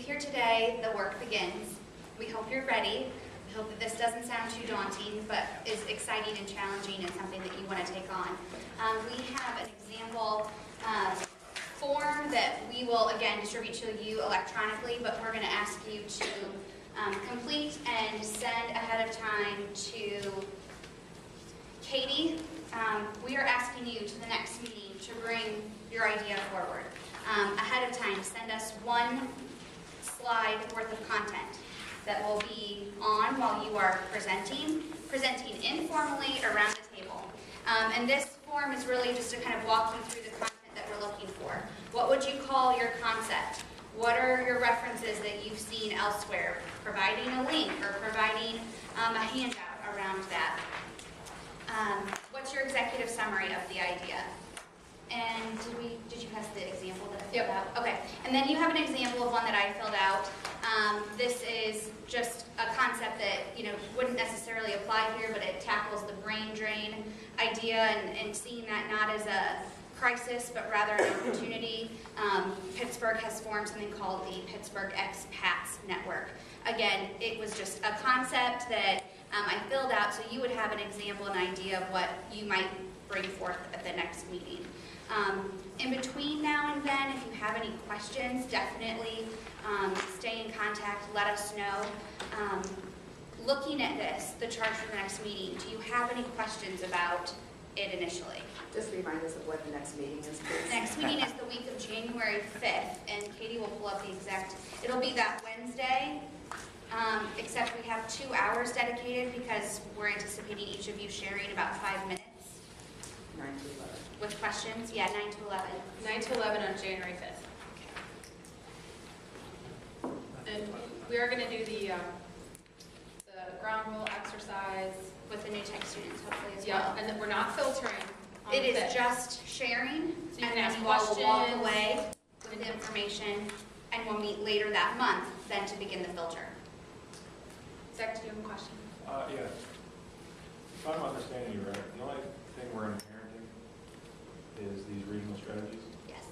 here today, the work begins. We hope you're ready. We hope that this doesn't sound too daunting, but is exciting and challenging and something that you want to take on. We have an example form that we will, again, distribute to you electronically, but we're going to ask you to complete and send ahead of time to Katie. We are asking you to the next meeting to bring your idea forward. Ahead of time, send us one slide worth of content that will be on while you are presenting informally around the table. And this form is really just to kind of walk you through the content that we're looking for. What would you call your concept? What are your references that you've seen elsewhere? Providing a link or providing a handout around that. What's your executive summary of the idea? And did you pass the example that I filled out? Okay, and then you have an example of one that I filled out. This is just a concept that wouldn't necessarily apply here, but it tackles the brain drain idea and seeing that not as a crisis, but rather an opportunity. Pittsburgh has formed something called the Pittsburgh Expats Network. Again, it was just a concept that I filled out so you would have an example, an idea of what you might bring forth at the next meeting. In between now and then, if you have any questions, definitely stay in contact, let us know. Looking at this, the charge for the next meeting, do you have any questions about it initially? Just remind us of what the next meeting is, please. Next meeting is the week of January 5th, and Katie will pull up the exact, it'll be that Wednesday, except we have 2 hours dedicated because we're anticipating each of you sharing about 5 minutes. 9 to 11. With questions? Yeah, 9 to 11. 9 to 11 on January 5th. And we are going to do the ground rule exercise With the new tech students, hopefully, as yeah, well. and then we're not filtering. On It the is 5th. just sharing, So you and can then ask you all will walk questions. away with the information, and we'll meet later that month then to begin the filter. Zach, do you have a question? Yeah. If I'm understanding you right, the only thing we're inheriting is these regional strategies, Yes.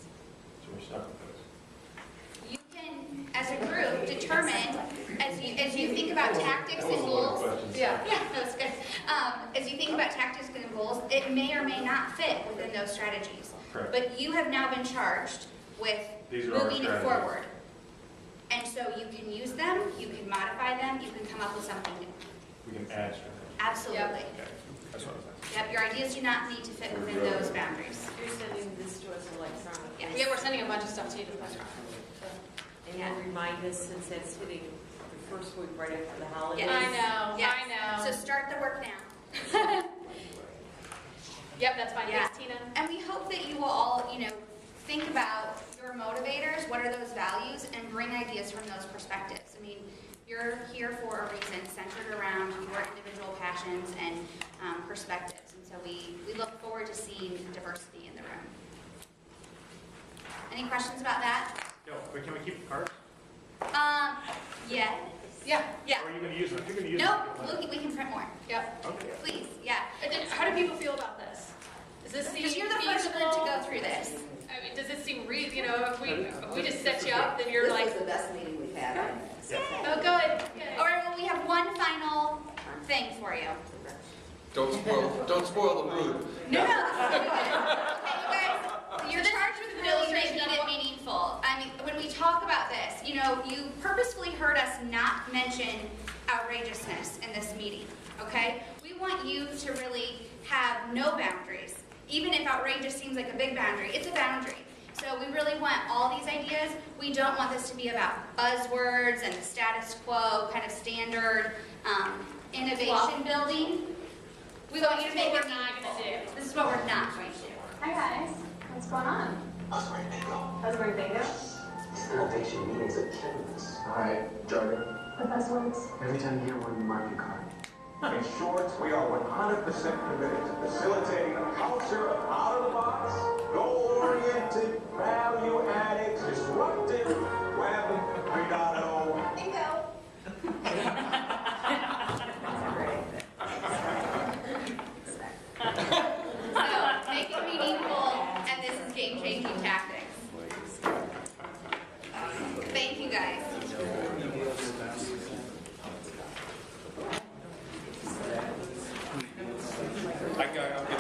so we're stuck with those. You can, as a group, determine, as you think about tactics and goals, Yeah. yeah, that's good. As you think about tactics and goals, it may or may not fit within those strategies. Correct. But you have now been charged with These are our moving it strategies. forward. And so you can use them, you can modify them, you can come up with something new. We can add strategies. Absolutely. Okay, that's what I was Yep, your ideas do not need to fit within those boundaries. You're sending this to us electronically. Yes. Yeah, we're sending a bunch of stuff to you to play around. And you'll remind us, since that's hitting the first week right after the holidays. Yes. I know, Yes. I know. So start the work now. Yep, that's fine. Yeah. Thanks, Tina. And we hope that you will all, think about your motivators, what are those values, and bring ideas from those perspectives. I mean, you're here for a reason, centered around your individual passions and perspectives. And so we look forward to seeing diversity in the room. Any questions about that? Yo, but can we keep the cards? Yeah. Yeah. Yeah. Or are you going to use them? If you're going to use No, them. we can print more. Yep. Okay. Please, yeah. And then how do people feel about this? Does this seem Because you're the first group to feasible? go through this. I mean, does it seem if we just set you up, then you're This like, is the best meeting we've had on this. oh, good. All right, well, we have one final thing for you. Don't spoil the mood. No. Okay, you guys, you're charged with really making it meaningful. I mean, when we talk about this, you purposefully heard us not mention outrageousness in this meeting, okay? We want you to really have no boundaries. Even if outrageous seems like a big boundary, it's a boundary. So we really want all these ideas. We don't want this to be about buzzwords and the status quo, kind of standard innovation building. We want you to make it meaningful. This is what we're not going to do. Hi guys, what's going on? Buzzword bingo. Innovation meetings are killing us. Alright, jargon. The buzzwords. Every time you hear one, you mark your card. In short, we are 100% committed to facilitating a culture of out-of-the-box, goal-oriented, value-added, disruptive Web 3.0. Bingo. So, make it meaningful, and this is game-changing tactics. Thank you guys. I'm